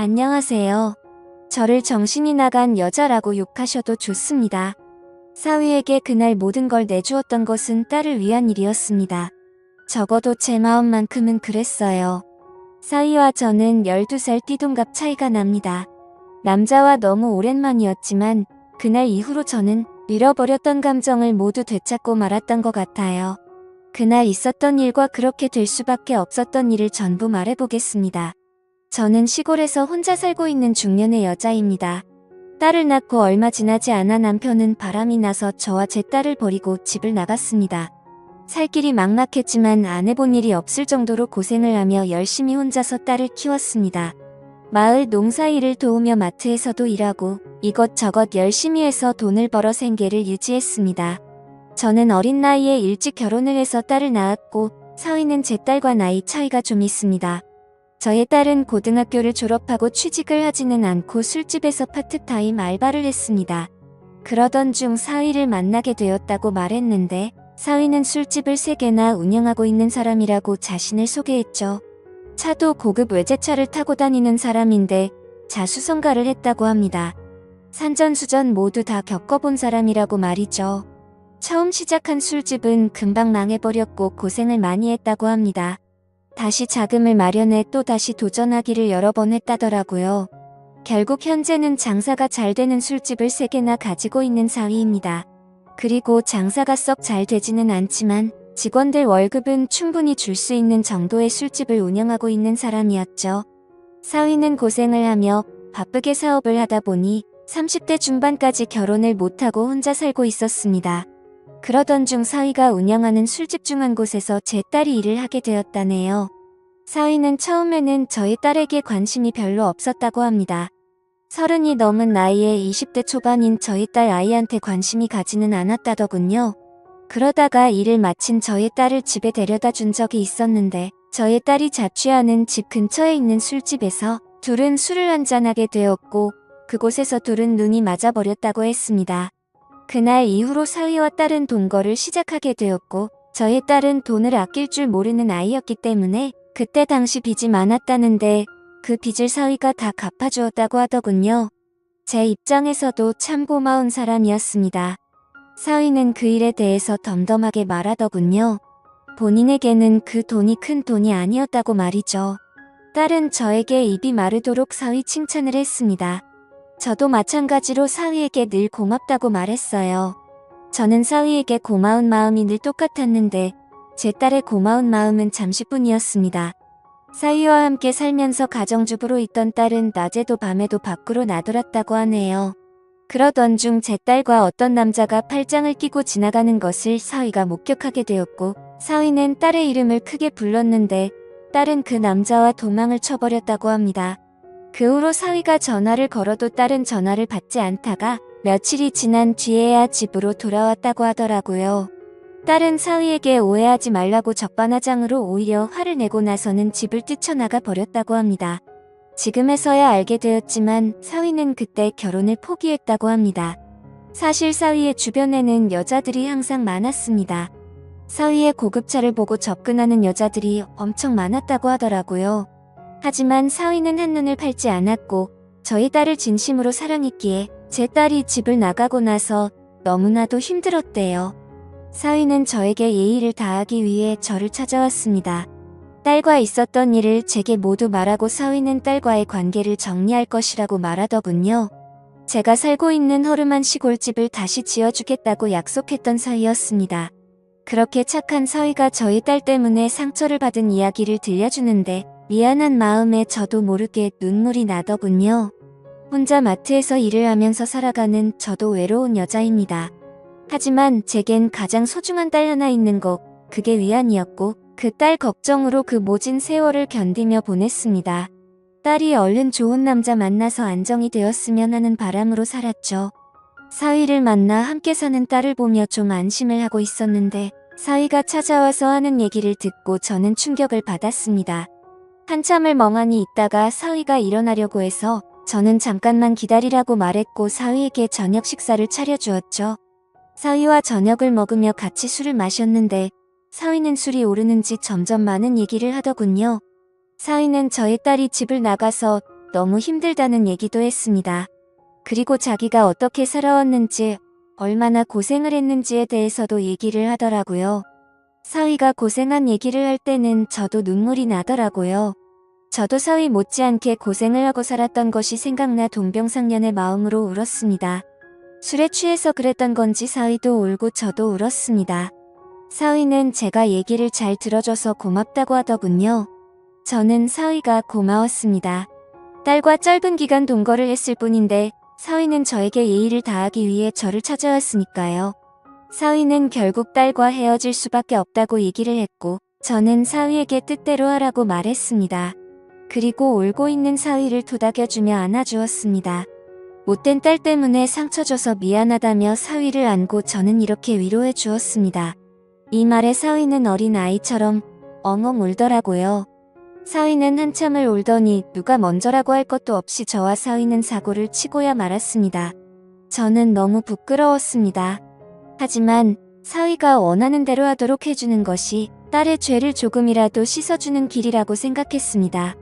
안녕하세요. 저를 정신이 나간 여자라고 욕하셔도 좋습니다. 사위에게 그날 모든 걸 내주었던 것은 딸을 위한 일이었습니다. 적어도 제 마음만큼은 그랬어요. 사위와 저는 12살 띠동갑 차이가 납니다. 남자와 너무 오랜만이었지만 그날 이후로 저는 잃어버렸던 감정을 모두 되찾고 말았던 것 같아요. 그날 있었던 일과 그렇게 될 수밖에 없었던 일을 전부 말해보겠습니다. 저는 시골에서 혼자 살고 있는 중년의 여자입니다. 딸을 낳고 얼마 지나지 않아 남편은 바람이 나서 저와 제 딸을 버리고 집을 나갔습니다. 살 길이 막막했지만 안 해본 일이 없을 정도로 고생을 하며 열심히 혼자서 딸을 키웠습니다. 마을 농사일을 도우며 마트에서도 일하고 이것저것 열심히 해서 돈을 벌어 생계를 유지했습니다. 저는 어린 나이에 일찍 결혼을 해서 딸을 낳았고 사위는 제 딸과 나이 차이가 좀 있습니다. 저의 딸은 고등학교를 졸업하고 취직을 하지는 않고 술집에서 파트타임 알바를 했습니다. 그러던 중 사위를 만나게 되었다고 말했는데 사위는 술집을 3개나 운영하고 있는 사람이라고 자신을 소개했죠. 차도 고급 외제차를 타고 다니는 사람인데 자수성가를 했다고 합니다. 산전수전 모두 다 겪어본 사람이라고 말이죠. 처음 시작한 술집은 금방 망해버렸고 고생을 많이 했다고 합니다. 다시 자금을 마련해 또 다시 도전하기를 여러 번 했다더라고요. 결국 현재는 장사가 잘 되는 술집을 3개나 가지고 있는 사위입니다. 그리고 장사가 썩 잘 되지는 않지만 직원들 월급은 충분히 줄 수 있는 정도의 술집을 운영하고 있는 사람이었죠. 사위는 고생을 하며 바쁘게 사업을 하다 보니 30대 중반까지 결혼을 못하고 혼자 살고 있었습니다. 그러던 중 사위가 운영하는 술집 중 한 곳에서 제 딸이 일을 하게 되었다네요. 사위는 처음에는 저희 딸에게 관심이 별로 없었다고 합니다. 30이 넘은 나이에 20대 초반인 저희 딸 아이한테 관심이 가지는 않았다더군요. 그러다가 일을 마친 저희 딸을 집에 데려다 준 적이 있었는데 저희 딸이 자취하는 집 근처에 있는 술집에서 둘은 술을 한잔하게 되었고 그곳에서 둘은 눈이 맞아버렸다고 했습니다. 그날 이후로 사위와 딸은 동거를 시작하게 되었고 저희 딸은 돈을 아낄 줄 모르는 아이였기 때문에 그때 당시 빚이 많았다는데 그 빚을 사위가 다 갚아주었다고 하더군요. 제 입장에서도 참 고마운 사람이었습니다. 사위는 그 일에 대해서 덤덤하게 말하더군요. 본인에게는 그 돈이 큰 돈이 아니었다고 말이죠. 딸은 저에게 입이 마르도록 사위 칭찬을 했습니다. 저도 마찬가지로 사위에게 늘 고맙다고 말했어요. 저는 사위에게 고마운 마음이 늘 똑같았는데 제 딸의 고마운 마음은 잠시뿐이었습니다. 사위와 함께 살면서 가정주부로 있던 딸은 낮에도 밤에도 밖으로 나돌았다고 하네요. 그러던 중 제 딸과 어떤 남자가 팔짱을 끼고 지나가는 것을 사위가 목격하게 되었고 사위는 딸의 이름을 크게 불렀는데 딸은 그 남자와 도망을 쳐버렸다고 합니다. 그 후로 사위가 전화를 걸어도 딸은 전화를 받지 않다가 며칠이 지난 뒤에야 집으로 돌아왔다고 하더라고요. 딸은 사위에게 오해하지 말라고 적반하장으로 오히려 화를 내고 나서는 집을 뛰쳐나가 버렸다고 합니다. 지금에서야 알게 되었지만 사위는 그때 결혼을 포기했다고 합니다. 사실 사위의 주변에는 여자들이 항상 많았습니다. 사위의 고급차를 보고 접근하는 여자들이 엄청 많았다고 하더라고요. 하지만 사위는 한눈을 팔지 않았고 저희 딸을 진심으로 사랑했기에 제 딸이 집을 나가고 나서 너무나도 힘들었대요. 사위는 저에게 예의를 다하기 위해 저를 찾아왔습니다. 딸과 있었던 일을 제게 모두 말하고 사위는 딸과의 관계를 정리할 것이라고 말하더군요. 제가 살고 있는 허름한 시골집을 다시 지어주겠다고 약속했던 사위였습니다. 그렇게 착한 사위가 저희 딸 때문에 상처를 받은 이야기를 들려주는데 미안한 마음에 저도 모르게 눈물이 나더군요. 혼자 마트에서 일을 하면서 살아가는 저도 외로운 여자입니다. 하지만 제겐 가장 소중한 딸 하나 있는 거, 그게 위안이었고 그 딸 걱정으로 그 모진 세월을 견디며 보냈습니다. 딸이 얼른 좋은 남자 만나서 안정이 되었으면 하는 바람으로 살았죠. 사위를 만나 함께 사는 딸을 보며 좀 안심을 하고 있었는데 사위가 찾아와서 하는 얘기를 듣고 저는 충격을 받았습니다. 한참을 멍하니 있다가 사위가 일어나려고 해서 저는 잠깐만 기다리라고 말했고 사위에게 저녁 식사를 차려주었죠. 사위와 저녁을 먹으며 같이 술을 마셨는데 사위는 술이 오르는지 점점 많은 얘기를 하더군요. 사위는 저희 딸이 집을 나가서 너무 힘들다는 얘기도 했습니다. 그리고 자기가 어떻게 살아왔는지, 얼마나 고생을 했는지에 대해서도 얘기를 하더라고요. 사위가 고생한 얘기를 할 때는 저도 눈물이 나더라고요. 저도 사위 못지않게 고생을 하고 살았던 것이 생각나 동병상련의 마음으로 울었습니다. 술에 취해서 그랬던 건지 사위도 울고 저도 울었습니다. 사위는 제가 얘기를 잘 들어줘서 고맙다고 하더군요. 저는 사위가 고마웠습니다. 딸과 짧은 기간 동거를 했을 뿐인데 사위는 저에게 예의를 다하기 위해 저를 찾아왔으니까요. 사위는 결국 딸과 헤어질 수밖에 없다고 얘기를 했고 저는 사위에게 뜻대로 하라고 말했습니다. 그리고 울고 있는 사위를 토닥여주며 안아주었습니다. 못된 딸 때문에 상처 줘서 미안하다며 사위를 안고 저는 이렇게 위로해 주었습니다. 이 말에 사위는 어린 아이처럼 엉엉 울더라고요. 사위는 한참을 울더니 누가 먼저라고 할 것도 없이 저와 사위는 사고를 치고야 말았습니다. 저는 너무 부끄러웠습니다. 하지만 사위가 원하는 대로 하도록 해주는 것이 딸의 죄를 조금이라도 씻어주는 길이라고 생각했습니다.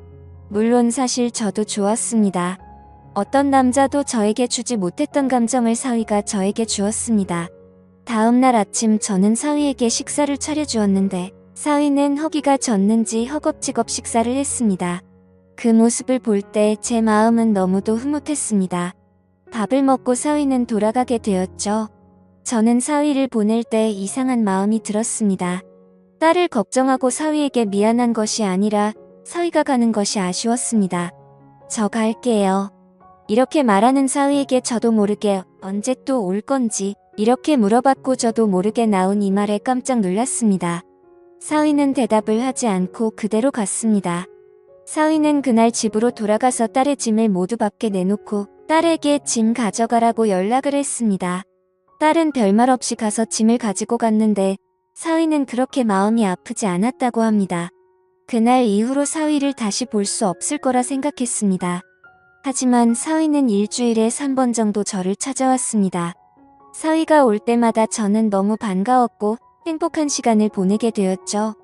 물론 사실 저도 좋았습니다. 어떤 남자도 저에게 주지 못했던 감정을 사위가 저에게 주었습니다. 다음 날 아침 저는 사위에게 식사를 차려주었는데 사위는 허기가 졌는지 허겁지겁 식사를 했습니다. 그 모습을 볼 때 제 마음은 너무도 흐뭇했습니다. 밥을 먹고 사위는 돌아가게 되었죠. 저는 사위를 보낼 때 이상한 마음이 들었습니다. 딸을 걱정하고 사위에게 미안한 것이 아니라 사위가 가는 것이 아쉬웠습니다. 저 갈게요. 이렇게 말하는 사위에게 저도 모르게 언제 또 올 건지 이렇게 물어봤고 저도 모르게 나온 이 말에 깜짝 놀랐습니다. 사위는 대답을 하지 않고 그대로 갔습니다. 사위는 그날 집으로 돌아가서 딸의 짐을 모두 밖에 내놓고 딸에게 짐 가져가라고 연락을 했습니다. 딸은 별말 없이 가서 짐을 가지고 갔는데 사위는 그렇게 마음이 아프지 않았다고 합니다. 그날 이후로 사위를 다시 볼 수 없을 거라 생각했습니다. 하지만 사위는 일주일에 3번 정도 저를 찾아왔습니다. 사위가 올 때마다 저는 너무 반가웠고 행복한 시간을 보내게 되었죠.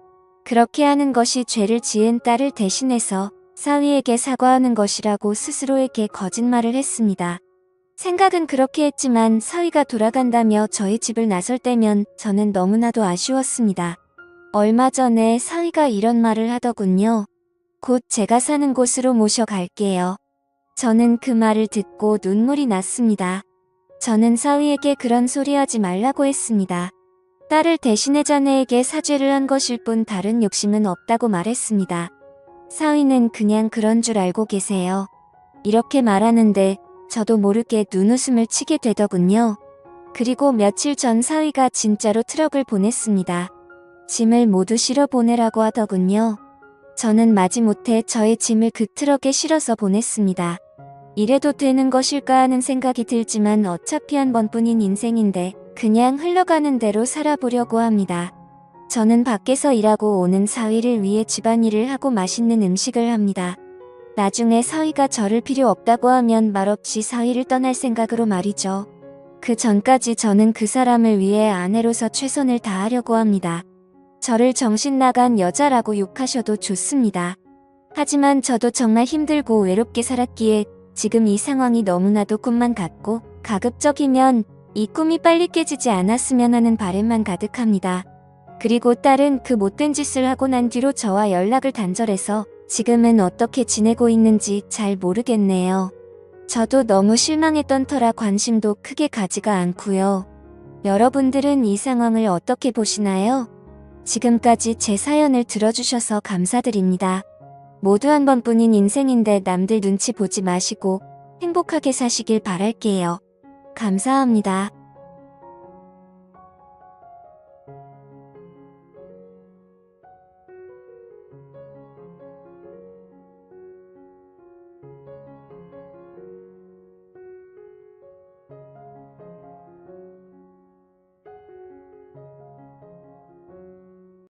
그렇게 하는 것이 죄를 지은 딸을 대신해서 사위에게 사과하는 것이라고 스스로에게 거짓말을 했습니다. 생각은 그렇게 했지만 사위가 돌아간다며 저희 집을 나설 때면 저는 너무나도 아쉬웠습니다. 얼마 전에 사위가 이런 말을 하더군요. 곧 제가 사는 곳으로 모셔갈게요. 저는 그 말을 듣고 눈물이 났습니다. 저는 사위에게 그런 소리 하지 말라고 했습니다. 딸을 대신해 자네에게 사죄를 한 것일 뿐 다른 욕심은 없다고 말했습니다. 사위는 그냥 그런 줄 알고 계세요. 이렇게 말하는데 저도 모르게 눈웃음을 치게 되더군요. 그리고 며칠 전 사위가 진짜로 트럭을 보냈습니다. 짐을 모두 실어 보내라고 하더군요. 저는 마지못해 저의 짐을 그 트럭에 실어서 보냈습니다. 이래도 되는 것일까 하는 생각이 들지만 어차피 한 번뿐인 인생인데 그냥 흘러가는 대로 살아보려고 합니다. 저는 밖에서 일하고 오는 사위를 위해 집안일을 하고 맛있는 음식을 합니다. 나중에 사위가 저를 필요 없다고 하면 말없이 사위를 떠날 생각으로 말이죠. 그 전까지 저는 그 사람을 위해 아내로서 최선을 다하려고 합니다. 저를 정신 나간 여자라고 욕하셔도 좋습니다. 하지만 저도 정말 힘들고 외롭게 살았기에 지금 이 상황이 너무나도 꿈만 같고 가급적이면 이 꿈이 빨리 깨지지 않았으면 하는 바람만 가득합니다. 그리고 딸은 그 못된 짓을 하고 난 뒤로 저와 연락을 단절해서 지금은 어떻게 지내고 있는지 잘 모르겠네요. 저도 너무 실망했던 터라 관심도 크게 가지가 않고요. 여러분들은 이 상황을 어떻게 보시나요? 지금까지 제 사연을 들어주셔서 감사드립니다. 모두 한 번뿐인 인생인데 남들 눈치 보지 마시고 행복하게 사시길 바랄게요. 감사합니다.